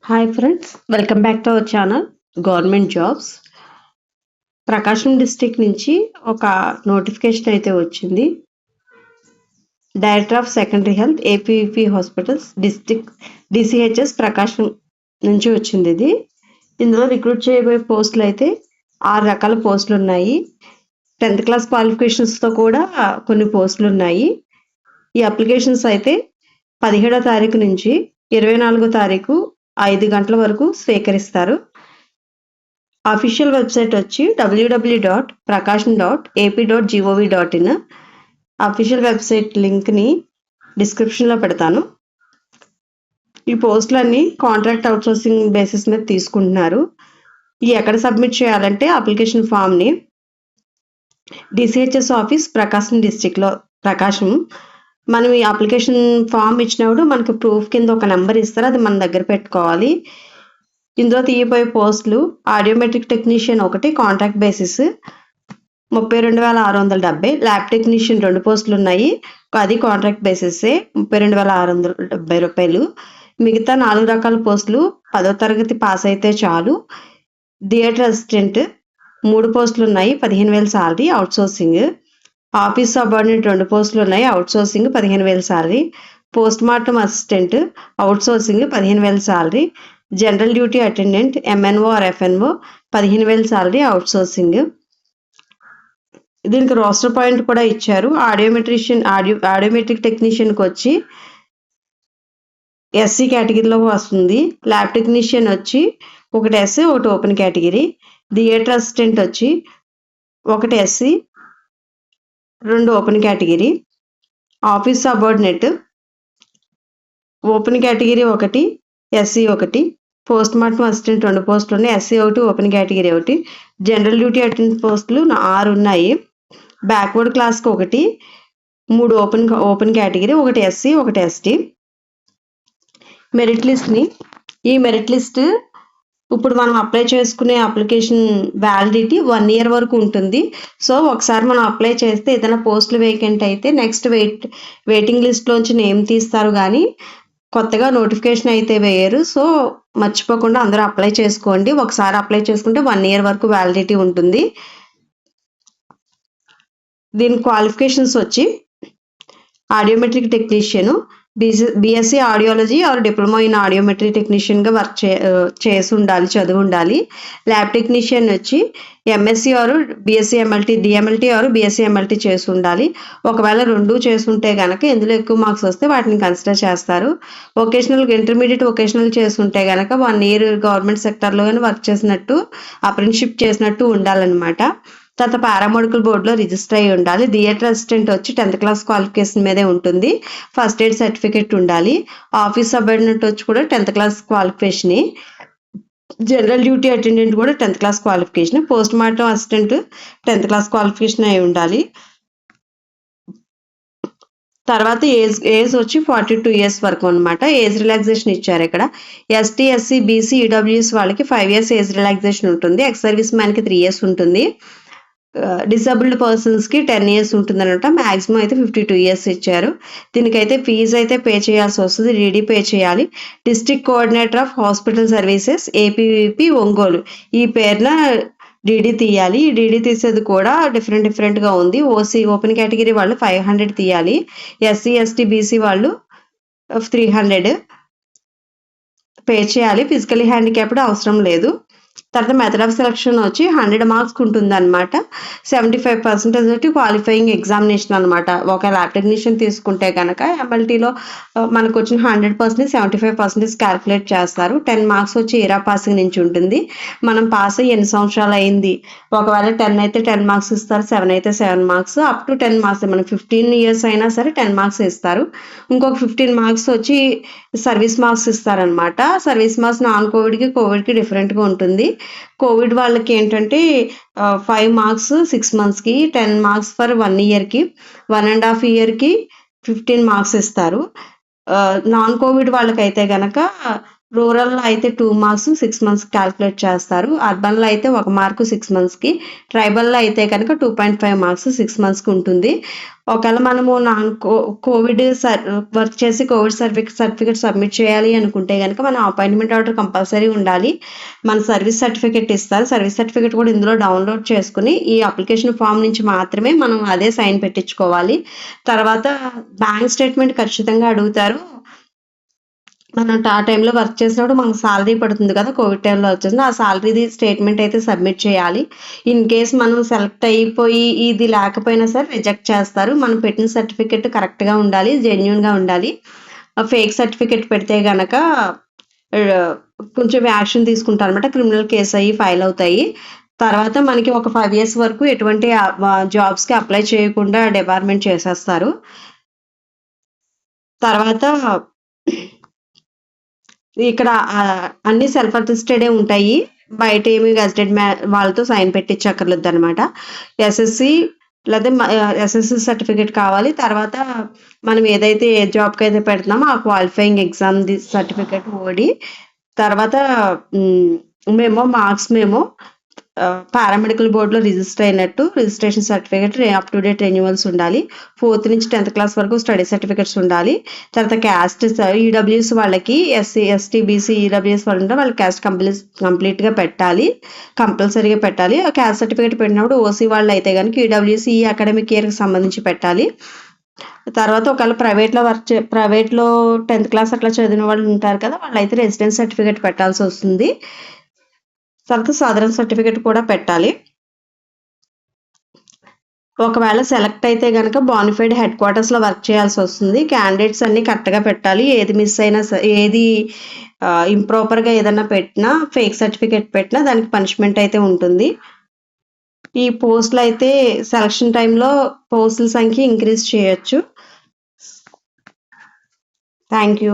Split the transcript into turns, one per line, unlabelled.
Hi friends, welcome back to our channel government jobs. Prakasam district నుంచి ఒక notification అయితే వచ్చింది. Director of secondary health APVP hospitals district DCHS Prakasam నుంచి వచ్చింది. ఇందులో రిక్రూట్ చేయబోయే పోస్టులు అయితే 6 రకాల పోస్టులు ఉన్నాయి. 10th క్లాస్ క్వాలిఫికేషన్స్తో కూడా కొన్ని పోస్టులు ఉన్నాయి. ఈ అప్లికేషన్స్ అయితే 17వ తారీఖు నుంచి 24వ తారీఖు 5 గంటల వరకు స్వీకరిస్తారు. అఫీషియల్ వెబ్సైట్ వచ్చి www.prakasham.ap.gov.in. అఫీషియల్ వెబ్సైట్ లింక్ని డిస్క్రిప్షన్లో పెడతాను. ఈ పోస్టులన్నీ కాంట్రాక్ట్ అవుట్సోర్సింగ్ బేసిస్ మీద తీసుకుంటున్నారు. ఎక్కడ సబ్మిట్ చేయాలంటే అప్లికేషన్ ఫామ్ని డిసిహెచ్ఎస్ ఆఫీస్ ప్రకాశం డిస్టిక్లో ప్రకాశం. మనం ఈ అప్లికేషన్ ఫామ్ ఇచ్చినప్పుడు మనకు ప్రూఫ్ కింద ఒక నెంబర్ ఇస్తారు, అది మన దగ్గర పెట్టుకోవాలి. ఇందులో తీయబోయే పోస్టులు audiometric technician 1 contract basis 32,670. Lab technician 2 పోస్టులు ఉన్నాయి, అది కాంట్రాక్ట్ బేసిసే 32,670 రూపాయలు. మిగతా 4 రకాల పోస్టులు 10వ తరగతి పాస్ అయితే చాలు. థియేటర్ అసిస్టెంట్ 3 పోస్టులు ఉన్నాయి, 15,000 శాలరీ అవుట్సోర్సింగ్. ఆఫీస్ సబార్డినేట్ 2 పోస్టులు ఉన్నాయి, outsourcing 15,000 salary. Post mortem assistant outsourcing 15,000 salary. General duty attendant MNO or FNO 15,000 salary outsourcing. దీనికి రోస్టర్ పాయింట్ కూడా ఇచ్చారు. ఆడియోమెట్రిక్ టెక్నీషియన్కి వచ్చి ఎస్సీ కేటగిరీలో వస్తుంది. ల్యాబ్ టెక్నీషియన్ వచ్చి 1 SC 1 open category. Theatre assistant వచ్చి 1 SC 2 open category. Office subordinate open category 1, SC 1. Post mortem assistant 2 పోస్టులు ఉన్నాయి, SC 1 open category 1. General duty attendant పోస్టులు 6 ఉన్నాయి. బ్యాక్వర్డ్ క్లాస్కి 1, 3 open category, 1 SC 1 ST. Merit లిస్ట్ని ఈ మెరిట్ లిస్ట్ ఇప్పుడు మనం అప్లై చేసుకునే అప్లికేషన్ వ్యాలిడిటీ 1 ఇయర్ వరకు ఉంటుంది. సో ఒకసారి మనం అప్లై చేస్తే ఏదైనా పోస్టులు వేకెంట్ అయితే నెక్స్ట్ వెయిటింగ్ లిస్ట్లోంచి నేమ్ తీస్తారు, కానీ కొత్తగా నోటిఫికేషన్ అయితే వేయరు. సో మర్చిపోకుండా అందరూ అప్లై చేసుకోండి. ఒకసారి అప్లై చేసుకుంటే 1 ఇయర్ వరకు వ్యాలిడిటీ ఉంటుంది. దీని క్వాలిఫికేషన్స్ వచ్చి audiometric technician BSc audiology or diploma in audiometry టెక్నీషియన్గా వర్క్ చేసి ఉండాలి, చదువు ఉండాలి. ల్యాబ్ టెక్నీషియన్ వచ్చి MSc or BSc MLT DMLT or BSc MLT చేసి ఉండాలి. ఒకవేళ 2 చేసుంటే కనుక ఎందులో ఎక్కువ మార్క్స్ వస్తే వాటిని కన్సిడర్ చేస్తారు. ఇంటర్మీడియట్ వొకేషనల్ చేసుంటే కనుక 1 ఇయర్ గవర్నమెంట్ సెక్టర్లో కానీ వర్క్ చేసినట్టు అప్రెంటిషిప్ చేసినట్టు ఉండాలన్నమాట. తర్వాత పారామెడికల్ బోర్డులో రిజిస్టర్ అయి ఉండాలి. థియేటర్ అసిస్టెంట్ వచ్చి 10th క్లాస్ క్వాలిఫికేషన్ మీదే ఉంటుంది, ఫస్ట్ ఎయిడ్ సర్టిఫికేట్ ఉండాలి. ఆఫీస్ సబార్డినేట్ వచ్చి కూడా 10th class qualification. General duty attendant కూడా 10th class qualification. Post mortem assistant 10th class qualification అయి ఉండాలి. తర్వాత ఏజ్ వచ్చి 42 ఇయర్స్ వరకు అనమాట. ఏజ్ రిలాక్సేషన్ ఇచ్చారు ఇక్కడ. ఎస్టీ ఎస్సీ బీసీ ఈడబ్ల్యూఎస్ వాళ్ళకి 5 ఇయర్స్ ఏజ్ రిలాక్సేషన్ ఉంటుంది. ఎక్స్ సర్వీస్ మ్యాన్కి 3 ఇయర్స్ ఉంటుంది. డిసేబుల్డ్ పర్సన్స్కి 10 ఇయర్స్ ఉంటుంది అనమాట. మ్యాక్సిమం అయితే 52 ఇయర్స్ ఇచ్చారు. దీనికైతే ఫీజు అయితే పే చేయాల్సి వస్తుంది, డీడీ పే చేయాలి. District coordinator of hospital services APVP Ongole ఈ పేరున డీడీ తీయాలి. ఈ డీడీ తీసేది కూడా డిఫరెంట్గా ఉంది. ఓసీ ఓపెన్ కేటగిరీ వాళ్ళు 500 తీయాలి, ఎస్సీ ఎస్టీ బీసీ వాళ్ళు 300 పే చేయాలి. ఫిజికలీ హ్యాండిక్యాప్డ్ అవసరం లేదు. తర్వాత మెథడ్ ఆఫ్ సెలక్షన్ వచ్చి 100 మార్క్స్ ఉంటుంది అనమాట. 75% వచ్చి క్వాలిఫైయింగ్ ఎగ్జామినేషన్ అనమాట. ఒక ల్యాబ్ టెక్నీషియన్ తీసుకుంటే కనుక ఎంఎల్టీలో మనకు వచ్చిన 100% 75% క్యాల్కులేట్ చేస్తారు. 10 మార్క్స్ వచ్చి ఏరా పాసింగ్ నుంచి ఉంటుంది. మనం పాస్ అయ్యి ఎన్ని సంవత్సరాలు అయింది, ఒకవేళ 10 అయితే 10 మార్క్స్ ఇస్తారు, 7 అయితే 7 మార్క్స్, అప్ టు 10 మార్క్స్. మనం 15 ఇయర్స్ అయినా సరే 10 మార్క్స్ ఇస్తారు. ఇంకొక 15 మార్క్స్ వచ్చి సర్వీస్ మార్క్స్ ఇస్తారనమాట. సర్వీస్ మార్క్స్ కోవిడ్కి డిఫరెంట్గా ఉంటుంది. కోవిడ్ వాళ్ళకి ఏంటంటే 5 మార్క్స్ 6 మంత్స్కి, 10 మార్క్స్ ఫర్ 1 ఇయర్కి, 1.5 ఇయర్కి 15 మార్క్స్ ఇస్తారు. నాన్ కోవిడ్ వాళ్ళకైతే కనుక రూరల్‌లో అయితే 2 మార్క్స్ 6 మంత్స్‌కి క్యాలిక్యులేట్ చేస్తారు. అర్బన్‌లో అయితే 1 మార్క్ 6 మంత్స్‌కి. ట్రైబల్‌లో అయితే కనుక 2.5 మార్క్స్ 6 మంత్స్‌కి ఉంటుంది. ఒకవేళ మనము నాన్ కోవిడ్ వర్క్ చేసి కోవిడ్ సర్టిఫికేట్ సబ్మిట్ చేయాలి అనుకుంటే గనుక మన అపాయింట్మెంట్ ఆర్డర్ కంపల్సరీ ఉండాలి. మన సర్వీస్ సర్టిఫికేట్ ఇస్తారు. సర్వీస్ సర్టిఫికేట్ కూడా ఇందులో డౌన్‌లోడ్ చేసుకొని ఈ అప్లికేషన్ ఫామ్ నుంచి మాత్రమే మనం అదే సైన్ పెట్టించుకోవాలి. తర్వాత బ్యాంక్ స్టేట్మెంట్ ఖచ్చితంగా అడుగుతారు. మనం ఆ టైంలో వర్క్ చేసినప్పుడు మనకు సాలరీ పడుతుంది కదా! కోవిడ్ టైంలో వచ్చేసింది. ఆ సాలరీది స్టేట్మెంట్ అయితే సబ్మిట్ చేయాలి. ఇన్ కేస్ మనం సెలెక్ట్ అయిపోయి ఇది లేకపోయినా సరే రిజెక్ట్ చేస్తారు. మనం పెట్టిన సర్టిఫికేట్ కరెక్ట్‌గా ఉండాలి. జెన్యూన్‌గా ఉండాలి. ఫేక్ సర్టిఫికేట్ పెడితే గనక కొంచెం యాక్షన్ తీసుకుంటారనమాట. క్రిమినల్ కేస్ అయ్యి ఫైల్ అవుతాయి. తర్వాత మనకి ఒక 5 ఇయర్స్ వరకు ఎటువంటి జాబ్స్‌కి అప్లై చేయకుండా డిబార్మెంట్ చేసేస్తారు. తర్వాత ఇక్కడ అన్ని సెల్ఫ్ అటెస్టెడే ఉంటాయి. బయటేమి గెజిటెడ్ వాళ్ళతో సైన్ పెట్టించక్కర్లేదనమాట. ఎస్ఎస్‌సి లేతే ఎస్ఎస్‌సి సర్టిఫికేట్ కావాలి. తర్వాత మనం ఏదైతే ఏ జాబ్‌కైతే పెడుతున్నామో ఆ క్వాలిఫైయింగ్ ఎగ్జామ్‌ది సర్టిఫికేట్ ఓడి. తర్వాత మార్క్స్ మెమో, పారామెడికల్ బోర్డ్‌లో రిజిస్టర్ అయినట్టు registration certificate, up to date renewals ఉండాలి. 4th నుంచి 10th క్లాస్ వరకు స్టడీ సర్టిఫికేట్స్ ఉండాలి. తర్వాత క్యాస్ట్ ఈడబ్ల్యూఎస్ వాళ్ళకి ఎస్సీ, ఎస్టీ, బీసీ, ఈడబ్ల్యూఎస్ వాళ్ళు ఉంటే వాళ్ళ క్యాస్ట్ కంప్లీట్‌గా పెట్టాలి. కంపల్సరీగా పెట్టాలి. ఆ క్యాస్ట్ సర్టిఫికేట్ పెట్టినప్పుడు ఓసీ వాళ్ళు అయితే గనుక ఈడబ్ల్యూఎస్ ఈ అకాడమిక్ ఇయర్‌కి సంబంధించి పెట్టాలి. తర్వాత ఒకవేళ ప్రైవేట్‌లో 10th క్లాస్ అట్లా చదివిన వాళ్ళు ఉంటారు కదా! వాళ్ళైతే రెసిడెన్స్ సర్టిఫికేట్ పెట్టాల్సొస్తుంది. తర్వాత సాధారణ సర్టిఫికేట్ కూడా పెట్టాలి. ఒకవేళ సెలెక్ట్ అయితే గనక బోనాఫైడ్ హెడ్ క్వార్టర్స్‌లో వర్క్ చేయాల్సొస్తుంది. క్యాండిడేట్స్ అన్నీ కరెక్ట్‌గా పెట్టాలి. ఏది మిస్ అయినా ఏది ఇంప్రాపర్‌గా ఏదన్నా పెట్టినా, ఫేక్ సర్టిఫికేట్ పెట్టినా దానికి పనిష్మెంట్ అయితే ఉంటుంది. ఈ పోస్టులయితే సెలక్షన్ టైంలో పోస్టుల సంఖ్య ఇంక్రీజ్ చేయొచ్చు. Thank you.